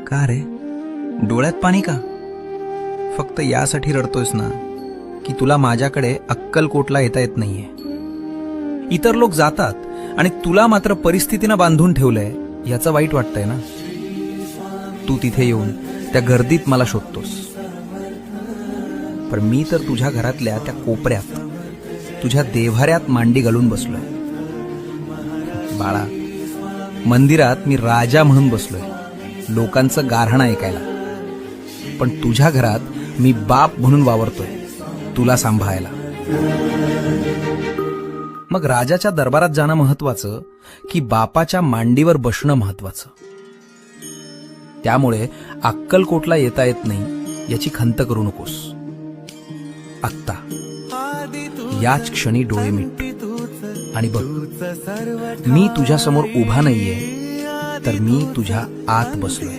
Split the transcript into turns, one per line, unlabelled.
का रे, डोळ्यात पाणी का? फक्त यासाठी रडतोयस ना की तुला माझ्याकडे अक्कलकोटला येता येत नाहीये. इतर लोक जातात आणि तुला मात्र परिस्थितीनं बांधून ठेवलंय याचं वाईट वाटतंय ना. तू तिथे येऊन त्या गर्दीत मला शोधतोस, पण मी तर तुझ्या घरातल्या त्या कोपऱ्यात तुझ्या देव्हाऱ्यात मांडी घालून बसलोय. बाळा, मंदिरात मी राजा म्हणून बसलोय लोकांचं गाऱ्हाणं ऐकायला, पण तुझ्या घरात मी बाप म्हणून वावरतोय तुला सांभाळायला. मग राजाच्या दरबारात जाणं महत्वाचं की बापाच्या मांडीवर बसणं महत्वाचं? त्यामुळे अक्कलकोटला येता येत नाही याची खंत करू नकोस. आत्ता याच क्षणी डोळे मिट आणि बघ, मी तुझ्या समोर उभा नाहीये, तर मी तुझ्या आत बसलोय.